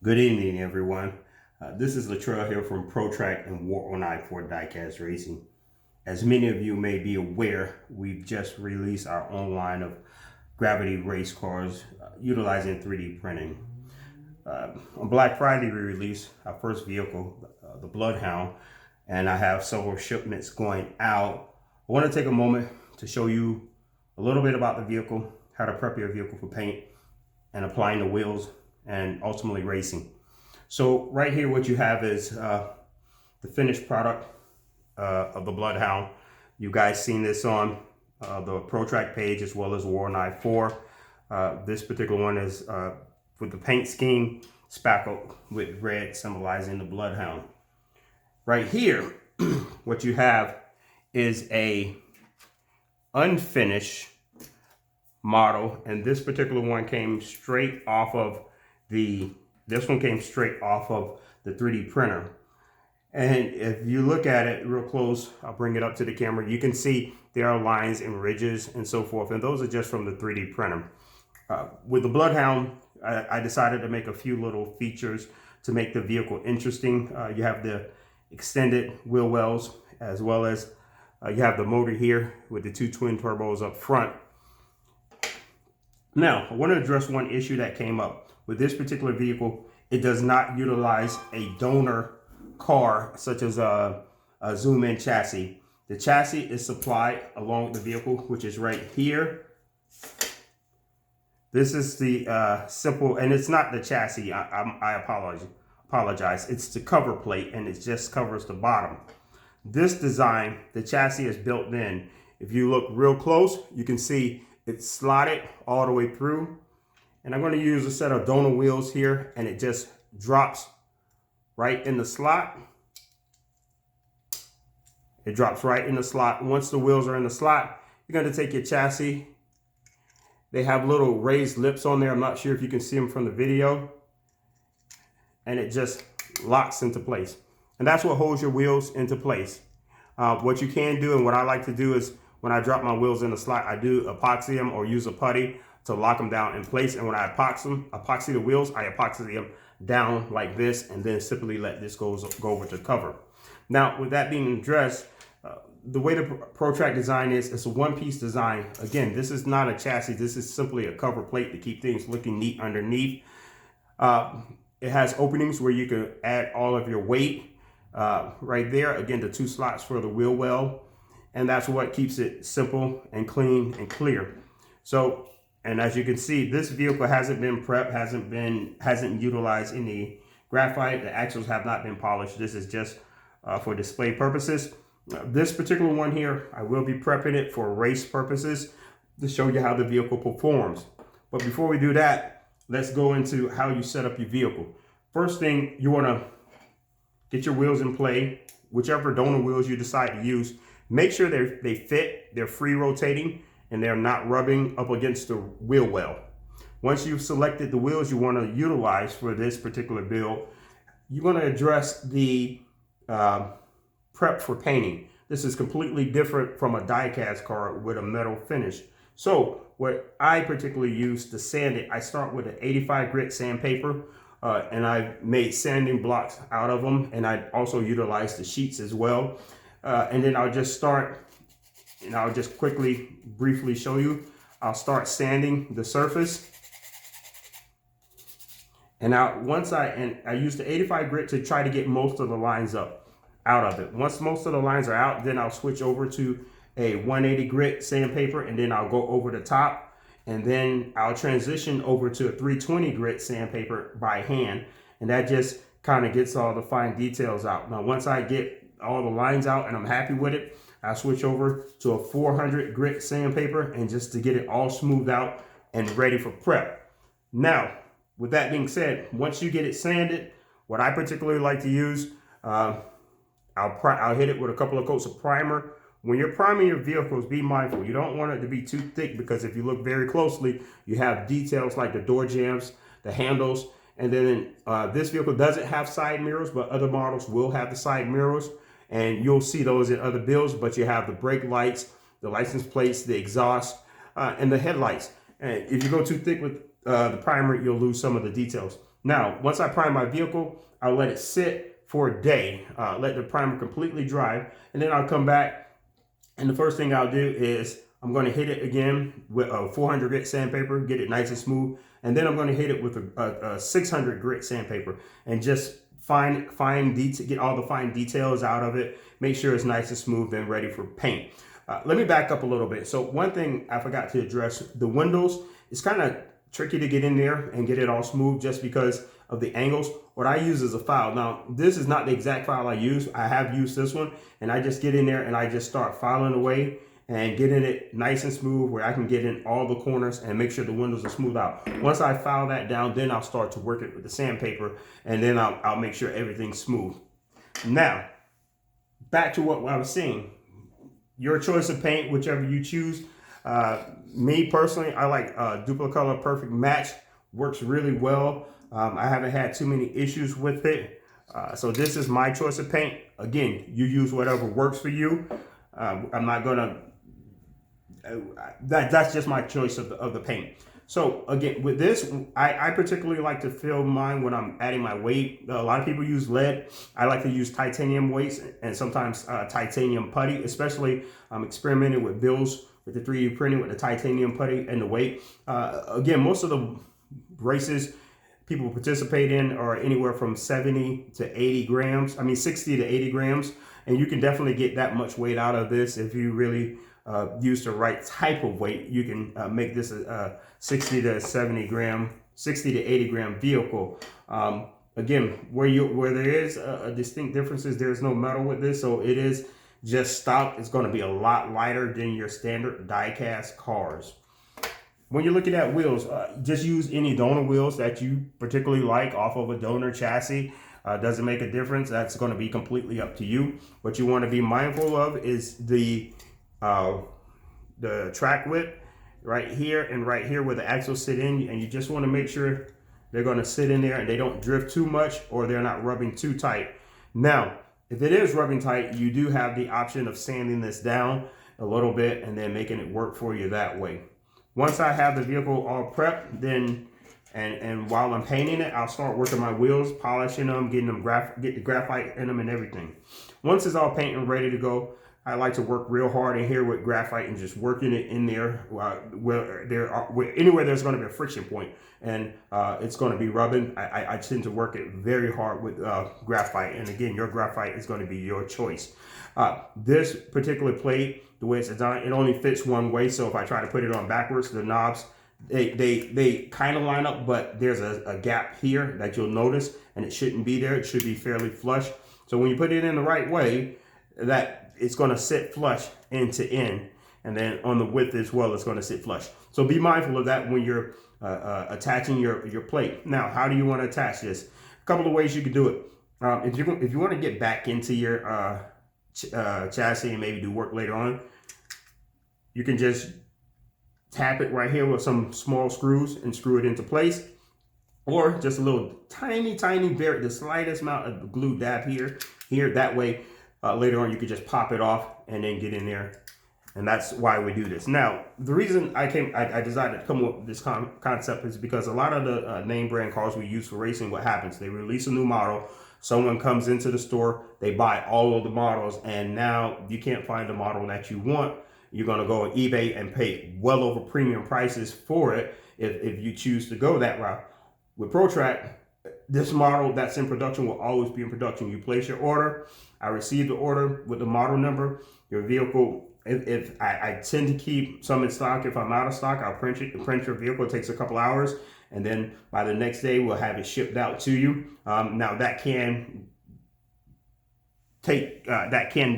Good evening, everyone. This is Latrell here from ProTrack and War on for Diecast Racing. As many of you may be aware, we've just released our own line of gravity race cars utilizing 3D printing. On Black Friday, we released our first vehicle, the Bloodhound, and I have several shipments going out. I want to take a moment to show you a little bit about the vehicle, how to prep your vehicle for paint and applying the wheels and ultimately racing. So right here, what you have is the finished product of the Bloodhound. You guys seen this on the ProTrack page as well as War on 4. This particular one is with the paint scheme spackled with red, symbolizing the Bloodhound. Right here, what you have is a unfinished model, and this particular one came straight off of this one came straight off of the 3D printer. And if you look at it real close, I'll bring it up to the camera, you can see there are lines and ridges and so forth, and those are just from the 3D printer. With the Bloodhound, I decided to make a few little features to make the vehicle interesting. You have the extended wheel wells, as well as you have the motor here with the two twin turbos up front. Now, I want to address one issue that came up. With this particular vehicle, it does not utilize a donor car such as a zoom-in chassis. The chassis is supplied along with the vehicle, which is right here. This is the simple, and it's not the chassis, I apologize. It's the cover plate, and it just covers the bottom. This design, the chassis is built in. If you look real close, you can see it's slotted all the way through. And I'm going to use a set of donor wheels here, and it just drops right in the slot. It drops right in the slot. Once the wheels are in the slot, you're going to take your chassis. They have little raised lips on there. I'm not sure if you can see them from the video. And it just locks into place. And that's what holds your wheels into place. What you can do, and what I like to do, is when I drop my wheels in the slot, I do epoxy them or use a putty to lock them down in place. And when I epoxy the wheels, I epoxy them down like this, and then simply let this go over to cover. Now, with that being addressed, the way the ProTrack design is, it's a one-piece design. Again, this is not a chassis. This is simply a cover plate to keep things looking neat underneath. It has openings where you can add all of your weight right there. Again, the two slots for the wheel well. And that's what keeps it simple and clean and clear. So, and as you can see, this vehicle hasn't been prepped, hasn't utilized any graphite. The axles have not been polished. This is just for display purposes. This particular one here, I will be prepping it for race purposes to show you how the vehicle performs. But before we do that, let's go into how you set up your vehicle. First thing, you want to get your wheels in play, whichever donor wheels you decide to use. Make sure they fit, they're free rotating, and they're not rubbing up against the wheel well. Once you've selected the wheels you want to utilize for this particular build, you're going to address the prep for painting. This is completely different from a die-cast car with a metal finish. So what I particularly use to sand it, I start with an 85 grit sandpaper, and I made sanding blocks out of them, and I also utilize the sheets as well. And then I'll just start, and I'll just briefly show you. I'll start sanding the surface. And now I use the 85 grit to try to get most of the lines out of it. Once most of the lines are out, then I'll switch over to a 180 grit sandpaper, and then I'll go over the top, and then I'll transition over to a 320 grit sandpaper by hand. And that just kind of gets all the fine details out. Now, once I get all the lines out and I'm happy with it, I switch over to a 400 grit sandpaper, and just to get it all smoothed out and ready for prep. Now, with that being said, once you get it sanded, what I particularly like to use, I'll hit it with a couple of coats of primer. When you're priming your vehicles, be mindful. You don't want it to be too thick, because if you look very closely, you have details like the door jambs, the handles, and then this vehicle doesn't have side mirrors, but other models will have the side mirrors. And you'll see those in other builds, but you have the brake lights, the license plates, the exhaust, and the headlights. And if you go too thick with the primer, you'll lose some of the details. Now, once I prime my vehicle, I'll let it sit for a day, let the primer completely dry, and then I'll come back, and the first thing I'll do is I'm going to hit it again with a 400 grit sandpaper, get it nice and smooth, and then I'm going to hit it with a 600 grit sandpaper and just get all the fine details out of it, make sure it's nice and smooth and ready for paint. Let me back up a little bit. So one thing I forgot to address, the windows, it's kind of tricky to get in there and get it all smooth just because of the angles. What I use is a file. Now, this is not the exact file I use. I have used this one, and I just get in there and I just start filing away and getting it nice and smooth where I can get in all the corners and make sure the windows are smooth out. Once I file that down, then I'll start to work it with the sandpaper, and then I'll make sure everything's smooth. Now, back to what I was saying. Your choice of paint, whichever you choose. Me personally, I like Duplicolor Perfect Match. Works really well. I haven't had too many issues with it. So this is my choice of paint. Again, you use whatever works for you. I'm not gonna, that's just my choice of the paint. So again, with this, I particularly like to fill mine when I'm adding my weight. A lot of people use lead. I like to use titanium weights and sometimes titanium putty, especially I'm experimenting with bills with the 3D printing with the titanium putty and the weight. Again, most of the races people participate in are anywhere from 70 to 80 grams. I mean, 60 to 80 grams. And you can definitely get that much weight out of this if you really use the right type of weight. You can make this a 60 to 80 gram vehicle. Again, where there is a distinct differences, there's no metal with this, so it is just stock. It's going to be a lot lighter than your standard die-cast cars. When you're looking at wheels, just use any donor wheels that you particularly like off of a donor chassis. Doesn't make a difference. That's going to be completely up to you. What you want to be mindful of is the track width right here and right here where the axles sit in, and you just want to make sure they're going to sit in there and they don't drift too much or they're not rubbing too tight. Now, if it is rubbing tight, you do have the option of sanding this down a little bit and then making it work for you that way. Once I have the vehicle all prepped, then and while I'm painting it, I'll start working my wheels, polishing them, get the graphite in them and everything. Once it's all painted and ready to go, I like to work real hard in here with graphite and just working it in there anywhere there's going to be a friction point and it's going to be rubbing. I tend to work it very hard with graphite, and again, your graphite is going to be your choice. This particular plate, the way it's designed, it only fits one way, so if I try to put it on backwards, the knobs, they kind of line up, but there's a gap here that you'll notice, and it shouldn't be there. It should be fairly flush. So when you put it in the right way, that it's going to sit flush end to end, and then on the width as well, it's going to sit flush. So be mindful of that when you're attaching your plate. Now, how do you want to attach this? A couple of ways you can do it. If you want to get back into your chassis and maybe do work later on, you can just tap it right here with some small screws and screw it into place, or just a little tiny the slightest amount of glue dab here. That way later on you could just pop it off and then get in there, and that's why we do this. Now, the reason I decided to come up with this concept is because a lot of the name brand cars we use for racing, what happens, they release a new model, someone comes into the store, they buy all of the models, and now you can't find the model that you want. You're going to go on eBay and pay well over premium prices for it if you choose to go that route. With ProTrack, this model that's in production will always be in production. You place your order, I receive the order with the model number. Your vehicle, if I tend to keep some in stock. If I'm out of stock, I'll print your vehicle. It takes a couple hours, and then by the next day, we'll have it shipped out to you. Now that can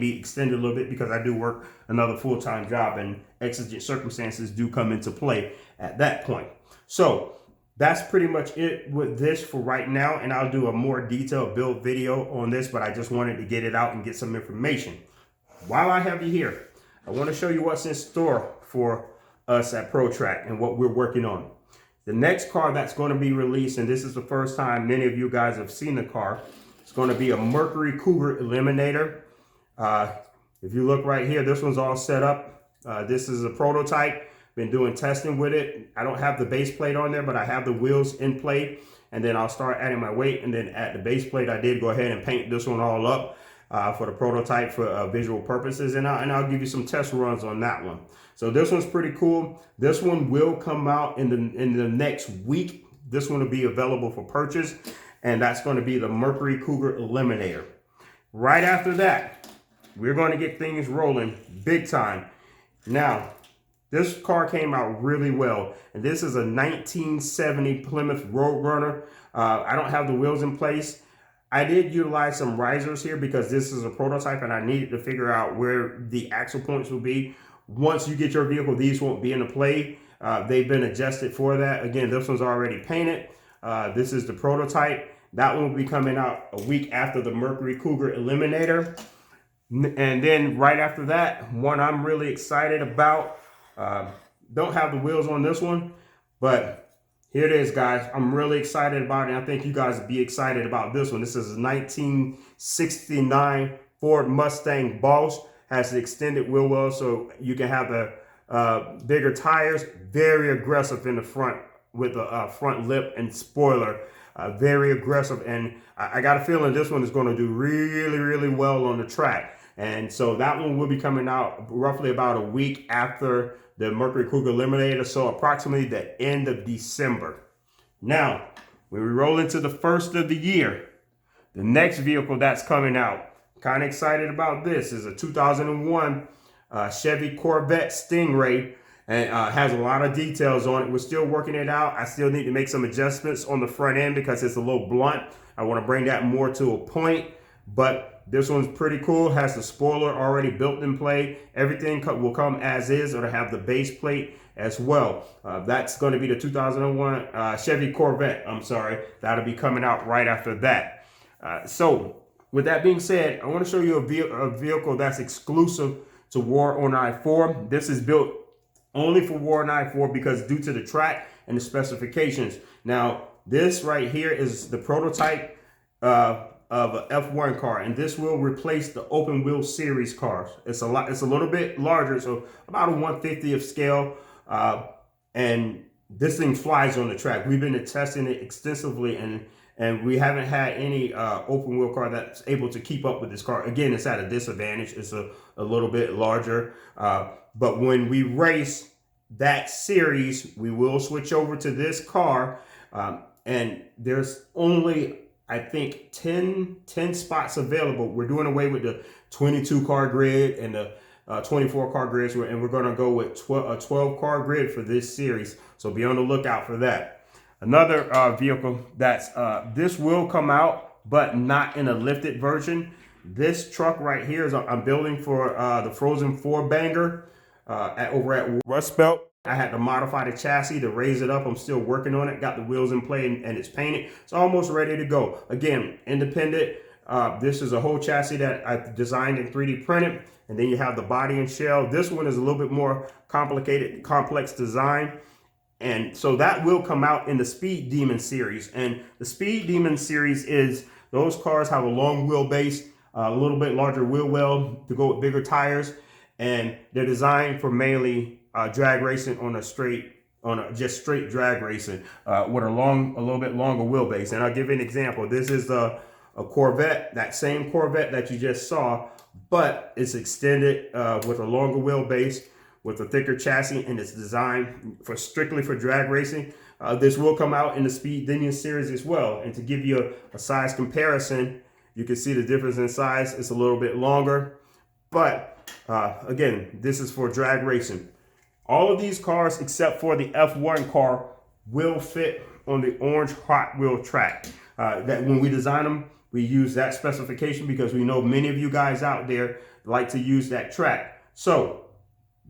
be extended a little bit because I do work another full-time job, and exigent circumstances do come into play at that point. So that's pretty much it with this for right now, and I'll do a more detailed build video on this, but I just wanted to get it out and get some information. While I have you here, I want to show you what's in store for us at ProTrack and what we're working on. The next car that's going to be released, and this is the first time many of you guys have seen the car, it's going to be a Mercury Cougar Eliminator. If you look right here, this one's all set up. This is a prototype. Been doing testing with it. I don't have the base plate on there, but I have the wheels in play. and then I'll start adding my weight. And then at the base plate, I did go ahead and paint this one all up for the prototype for visual purposes, and I'll give you some test runs on that one. So this one's pretty cool. This one will come out in the next week. This one will be available for purchase, and that's going to be the Mercury Cougar Eliminator. Right after that, we're going to get things rolling big time. Now, this car came out really well, and this is a 1970 Plymouth Roadrunner. I don't have the wheels in place. I did utilize some risers here because this is a prototype, and I needed to figure out where the axle points will be. Once you get your vehicle, these won't be in the play. They've been adjusted for that. Again, this one's already painted. This is the prototype. That one will be coming out a week after the Mercury Cougar Eliminator. And then right after that, one I'm really excited about. Don't have the wheels on this one, but here it is, guys. I'm really excited about it. I think you guys would be excited about this one. This is a 1969 Ford Mustang Boss. Has the extended wheel well, so you can have the bigger tires. Very aggressive in the front with a front lip and spoiler. Very aggressive, and I got a feeling this one is going to do really, really well on the track. And so that one will be coming out roughly about a week after the Mercury Cougar Eliminator, so approximately the end of December. Now, when we roll into the first of the year, the next vehicle that's coming out, kind of excited about this, is a 2001 Chevy Corvette Stingray. And has a lot of details on it. We're still working it out. I still need to make some adjustments on the front end because it's a little blunt. I want to bring that more to a point. But this one's pretty cool. Has the spoiler already built in play. Everything will come as is. It'll have the base plate as well. That's going to be the 2001 Chevy Corvette. I'm sorry. That'll be coming out right after that. So with that being said, I want to show you a vehicle that's exclusive to War on I-4. This is built only for War on I-4 because due to the track and the specifications. Now, this right here is the prototype of an F1 car, and this will replace the open wheel series cars. It's a little bit larger, so about a 1/50th scale, and this thing flies on the track. We've been testing it extensively, and we haven't had any open wheel car that's able to keep up with this car. Again, it's at a disadvantage. It's a little bit larger. But when we race that series, we will switch over to this car. And there's only, I think, 10 spots available. We're doing away with the 22 car grid and the 24 car grids. And we're going to go with a 12 car grid for this series. So be on the lookout for that. Another vehicle that's, this will come out, but not in a lifted version. This truck right here is I'm building for the Frozen 4 banger over at Rust Belt. I had to modify the chassis to raise it up. I'm still working on it. Got the wheels in play and it's painted. It's almost ready to go. Again, independent. This is a whole chassis that I designed and 3D printed. And then you have the body and shell. This one is a little bit more complicated, complex design. And so that will come out in the Speed Demon series. And the Speed Demon series is those cars have a long wheelbase, a little bit larger wheel well to go with bigger tires. And they're designed for mainly drag racing on just straight drag racing with a little bit longer wheelbase. And I'll give you an example. This is a Corvette, that same Corvette that you just saw, but it's extended with a longer wheelbase, with a thicker chassis, and it's designed strictly for drag racing. This will come out in the Speed Demon series as well. And to give you a size comparison, you can see the difference in size. It's a little bit longer, but again, this is for drag racing. All of these cars, except for the F1 car, will fit on the orange Hot Wheel track. That when we design them, we use that specification because we know many of you guys out there like to use that track. So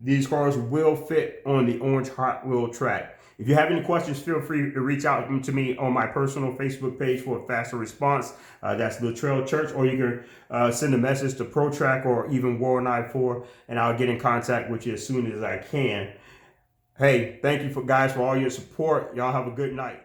these cars will fit on the orange Hot Wheel track. If you have any questions, feel free to reach out to me on my personal Facebook page for a faster response. That's Latrell Church, or you can send a message to ProTrack or even War on I-4, and I'll get in contact with you as soon as I can. Hey, thank you guys for all your support. Y'all have a good night.